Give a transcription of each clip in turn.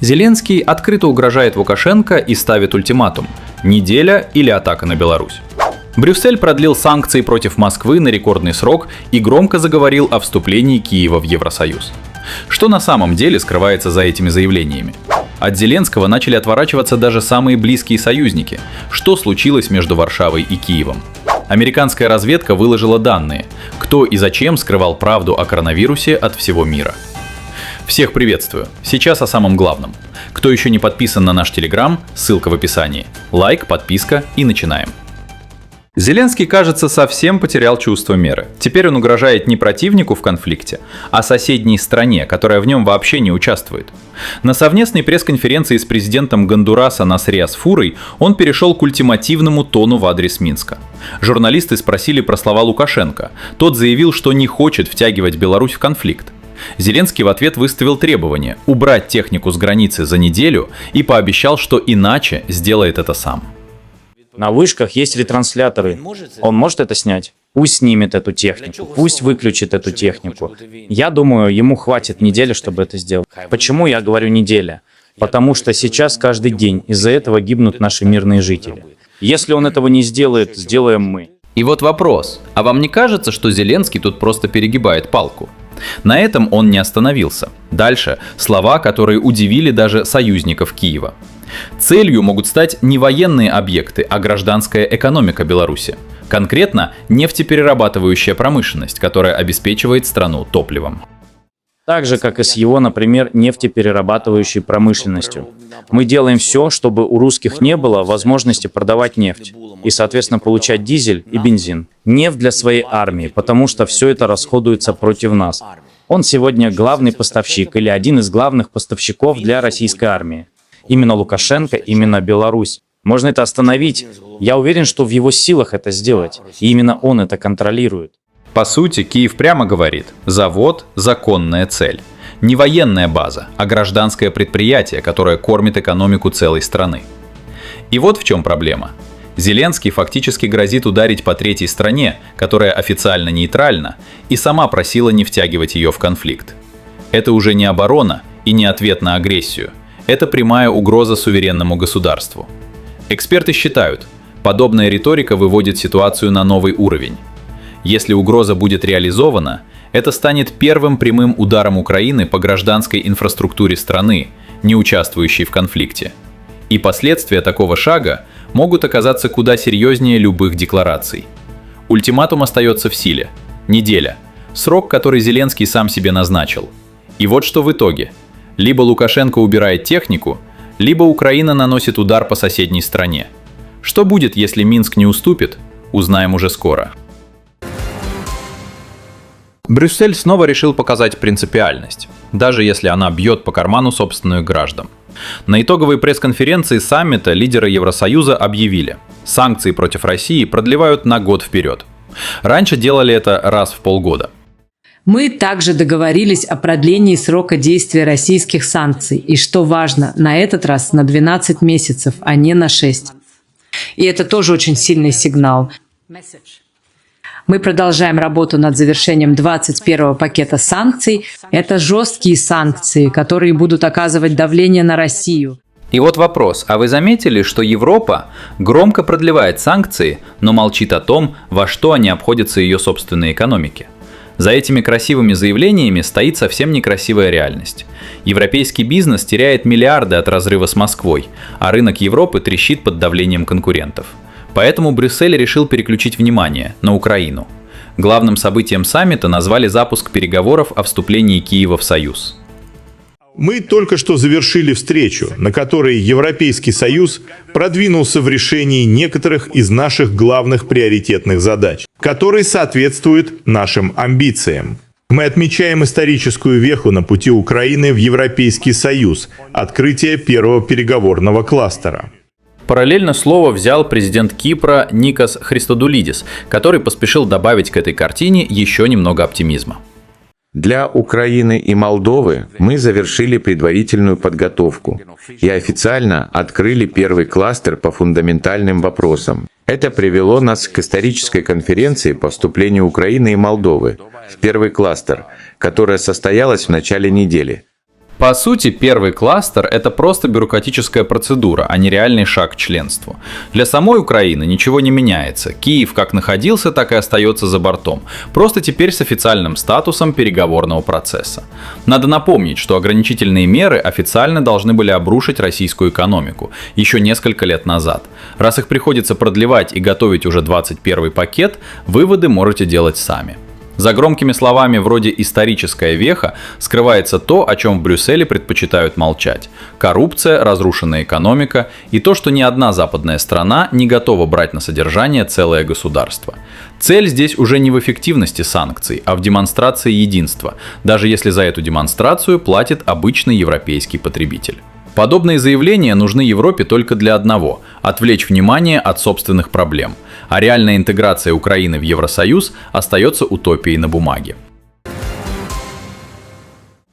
Зеленский открыто угрожает Лукашенко и ставит ультиматум: неделя или атака на Беларусь. Брюссель продлил санкции против Москвы на рекордный срок и громко заговорил о вступлении Киева в Евросоюз. Что на самом деле скрывается за этими заявлениями? От Зеленского начали отворачиваться даже самые близкие союзники. Что случилось между Варшавой и Киевом? Американская разведка выложила данные, кто и зачем скрывал правду о коронавирусе от всего мира. Всех приветствую. Сейчас о самом главном. Кто еще не подписан на наш Телеграм, ссылка в описании. Лайк, подписка и начинаем. Зеленский, кажется, совсем потерял чувство меры. Теперь он угрожает не противнику в конфликте, а соседней стране, которая в нем вообще не участвует. На совместной пресс-конференции с президентом Гондураса Насри Асфурой он перешел к ультимативному тону в адрес Минска. Журналисты спросили про слова Лукашенко. Тот заявил, что не хочет втягивать Беларусь в конфликт. Зеленский в ответ выставил требование убрать технику с границы за неделю и пообещал, что иначе сделает это сам. На вышках есть ретрансляторы. Он может это снять? Пусть снимет эту технику, пусть выключит эту технику. Я думаю, ему хватит недели, чтобы это сделать. Почему я говорю неделя? Потому что сейчас каждый день из-за этого гибнут наши мирные жители. Если он этого не сделает, сделаем мы. И вот вопрос, а вам не кажется, что Зеленский тут просто перегибает палку? На этом он не остановился. Дальше слова, которые удивили даже союзников Киева. Целью могут стать не военные объекты, а гражданская экономика Беларуси. Конкретно нефтеперерабатывающая промышленность, которая обеспечивает страну топливом. Так же, как и с его, например, нефтеперерабатывающей промышленностью. Мы делаем все, чтобы у русских не было возможности продавать нефть и, соответственно, получать дизель и бензин. Нефть для своей армии, потому что все это расходуется против нас. Он сегодня главный поставщик или один из главных поставщиков для российской армии. Именно Лукашенко, именно Беларусь. Можно это остановить. Я уверен, что в его силах это сделать. И именно он это контролирует. По сути, Киев прямо говорит: завод – законная цель. Не военная база, а гражданское предприятие, которое кормит экономику целой страны. И вот в чем проблема. Зеленский фактически грозит ударить по третьей стране, которая официально нейтральна, и сама просила не втягивать ее в конфликт. Это уже не оборона и не ответ на агрессию. Это прямая угроза суверенному государству. Эксперты считают, подобная риторика выводит ситуацию на новый уровень. Если угроза будет реализована, это станет первым прямым ударом Украины по гражданской инфраструктуре страны, не участвующей в конфликте. И последствия такого шага могут оказаться куда серьезнее любых деклараций. Ультиматум остается в силе. Неделя. Срок, который Зеленский сам себе назначил. И вот что в итоге. Либо Лукашенко убирает технику, либо Украина наносит удар по соседней стране. Что будет, если Минск не уступит, узнаем уже скоро. Брюссель снова решил показать принципиальность, даже если она бьет по карману собственных граждан. На итоговой пресс-конференции саммита лидеры Евросоюза объявили: санкции против России продлевают на год вперед. Раньше делали это раз в полгода. Мы также договорились о продлении срока действия российских санкций. И что важно, на этот раз на 12 месяцев, а не на 6. И это тоже очень сильный сигнал. Мы продолжаем работу над завершением 21-го пакета санкций. Это жесткие санкции, которые будут оказывать давление на Россию. И вот вопрос, а вы заметили, что Европа громко продлевает санкции, но молчит о том, во что они обходятся ее собственной экономике? За этими красивыми заявлениями стоит совсем некрасивая реальность. Европейский бизнес теряет миллиарды от разрыва с Москвой, а рынок Европы трещит под давлением конкурентов. Поэтому Брюссель решил переключить внимание на Украину. Главным событием саммита назвали запуск переговоров о вступлении Киева в Союз. Мы только что завершили встречу, на которой Европейский Союз продвинулся в решении некоторых из наших главных приоритетных задач, которые соответствуют нашим амбициям. Мы отмечаем историческую веху на пути Украины в Европейский Союз – открытие первого переговорного кластера. Параллельно слово взял президент Кипра Никос Христодулидис, который поспешил добавить к этой картине еще немного оптимизма. Для Украины и Молдовы мы завершили предварительную подготовку и официально открыли первый кластер по фундаментальным вопросам. Это привело нас к исторической конференции по вступлению Украины и Молдовы в первый кластер, которая состоялась в начале недели. По сути, первый кластер – это просто бюрократическая процедура, а не реальный шаг к членству. Для самой Украины ничего не меняется. Киев как находился, так и остается за бортом. Просто теперь с официальным статусом переговорного процесса. Надо напомнить, что ограничительные меры официально должны были обрушить российскую экономику еще несколько лет назад. Раз их приходится продлевать и готовить уже 21-й пакет, выводы можете делать сами. За громкими словами вроде «историческая веха» скрывается то, о чем в Брюсселе предпочитают молчать. Коррупция, разрушенная экономика и то, что ни одна западная страна не готова брать на содержание целое государство. Цель здесь уже не в эффективности санкций, а в демонстрации единства, даже если за эту демонстрацию платит обычный европейский потребитель. Подобные заявления нужны Европе только для одного – отвлечь внимание от собственных проблем. А реальная интеграция Украины в Евросоюз остается утопией на бумаге.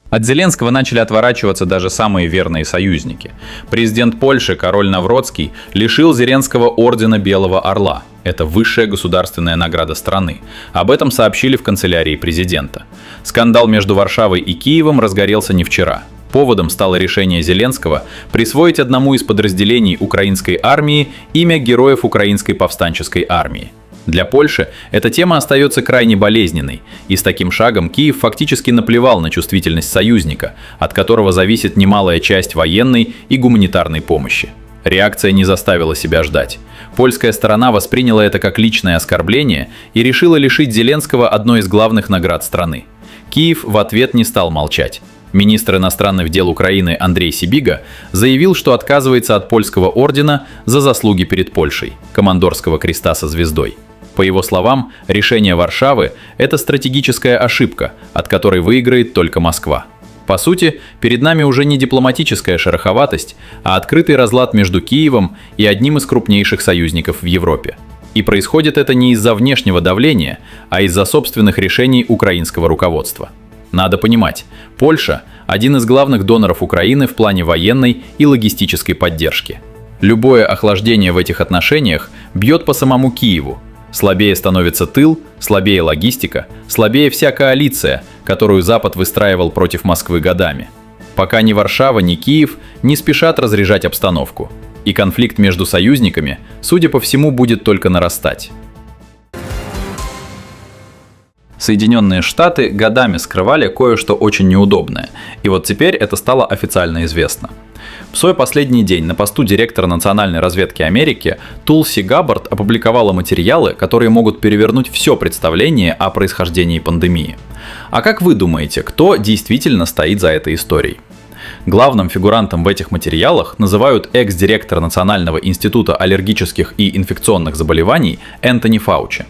От Зеленского начали отворачиваться даже самые верные союзники. Президент Польши, король Навроцкий, лишил Зеленского ордена Белого Орла. Это высшая государственная награда страны. Об этом сообщили в канцелярии президента. Скандал между Варшавой и Киевом разгорелся не вчера. Поводом стало решение Зеленского присвоить одному из подразделений украинской армии имя героев Украинской повстанческой армии. Для Польши эта тема остается крайне болезненной, и с таким шагом Киев фактически наплевал на чувствительность союзника, от которого зависит немалая часть военной и гуманитарной помощи. Реакция не заставила себя ждать. Польская сторона восприняла это как личное оскорбление и решила лишить Зеленского одной из главных наград страны. Киев в ответ не стал молчать. Министр иностранных дел Украины Андрей Сибига заявил, что отказывается от польского ордена за заслуги перед Польшей, командорского креста со звездой. По его словам, решение Варшавы – это стратегическая ошибка, от которой выиграет только Москва. По сути, перед нами уже не дипломатическая шероховатость, а открытый разлад между Киевом и одним из крупнейших союзников в Европе. И происходит это не из-за внешнего давления, а из-за собственных решений украинского руководства. Надо понимать, Польша – один из главных доноров Украины в плане военной и логистической поддержки. Любое охлаждение в этих отношениях бьет по самому Киеву. Слабее становится тыл, слабее логистика, слабее вся коалиция, которую Запад выстраивал против Москвы годами. Пока ни Варшава, ни Киев не спешат разряжать обстановку. И конфликт между союзниками, судя по всему, будет только нарастать. Соединенные Штаты годами скрывали кое-что очень неудобное, и вот теперь это стало официально известно. В свой последний день на посту директора национальной разведки Америки Тулси Габбард опубликовала материалы, которые могут перевернуть все представление о происхождении пандемии. А как вы думаете, кто действительно стоит за этой историей? Главным фигурантом в этих материалах называют экс-директора Национального института аллергических и инфекционных заболеваний Энтони Фаучи.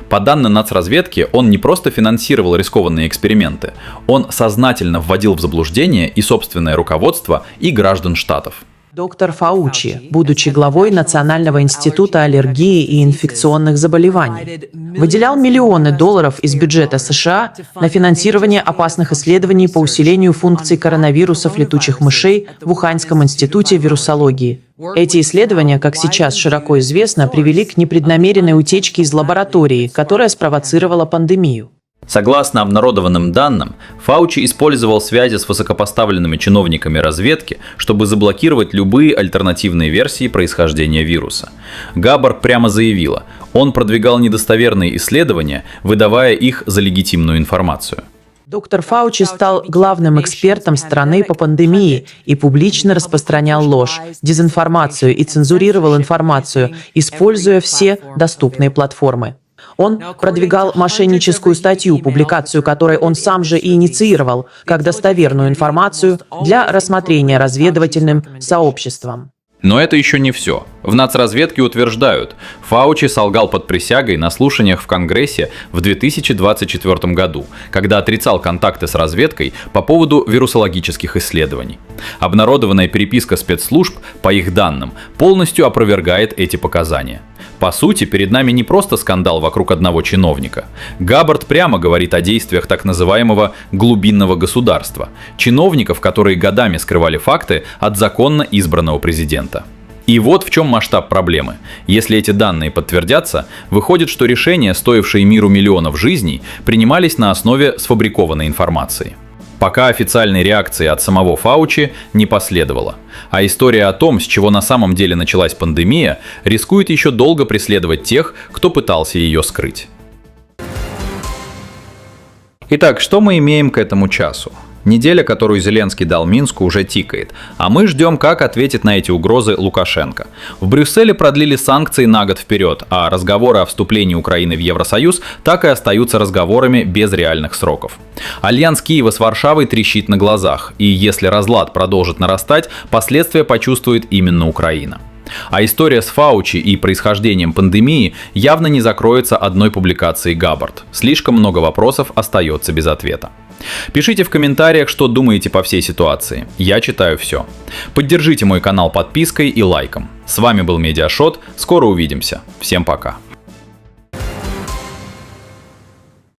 По данным нацразведки, он не просто финансировал рискованные эксперименты, он сознательно вводил в заблуждение и собственное руководство, и граждан штатов. Доктор Фаучи, будучи главой Национального института аллергии и инфекционных заболеваний, выделял миллионы долларов из бюджета США на финансирование опасных исследований по усилению функций коронавирусов летучих мышей в Уханьском институте вирусологии. Эти исследования, как сейчас широко известно, привели к непреднамеренной утечке из лаборатории, которая спровоцировала пандемию. Согласно обнародованным данным, Фаучи использовал связи с высокопоставленными чиновниками разведки, чтобы заблокировать любые альтернативные версии происхождения вируса. Габбард прямо заявила, он продвигал недостоверные исследования, выдавая их за легитимную информацию. Доктор Фаучи стал главным экспертом страны по пандемии и публично распространял ложь, дезинформацию и цензурировал информацию, используя все доступные платформы. Он продвигал мошенническую статью, публикацию которой он сам же и инициировал, как достоверную информацию для рассмотрения разведывательным сообществом. Но это еще не все. В нацразведке утверждают, Фаучи солгал под присягой на слушаниях в Конгрессе в 2024 году, когда отрицал контакты с разведкой по поводу вирусологических исследований. Обнародованная переписка спецслужб, по их данным, полностью опровергает эти показания. По сути, перед нами не просто скандал вокруг одного чиновника. Габбард прямо говорит о действиях так называемого глубинного государства, чиновников, которые годами скрывали факты от законно избранного президента. И вот в чем масштаб проблемы. Если эти данные подтвердятся, выходит, что решения, стоившие миру миллионов жизней, принимались на основе сфабрикованной информации. Пока официальной реакции от самого Фаучи не последовало. А история о том, с чего на самом деле началась пандемия, рискует еще долго преследовать тех, кто пытался ее скрыть. Итак, что мы имеем к этому часу? Неделя, которую Зеленский дал Минску, уже тикает, а мы ждем, как ответит на эти угрозы Лукашенко. В Брюсселе продлили санкции на год вперед, а разговоры о вступлении Украины в Евросоюз так и остаются разговорами без реальных сроков. Альянс Киева с Варшавой трещит на глазах, и если разлад продолжит нарастать, последствия почувствует именно Украина. А история с Фаучи и происхождением пандемии явно не закроется одной публикацией Габбард. Слишком много вопросов остается без ответа. Пишите в комментариях, что думаете по всей ситуации. Я читаю все. Поддержите мой канал подпиской и лайком. С вами был Медиашот. Скоро увидимся. Всем пока.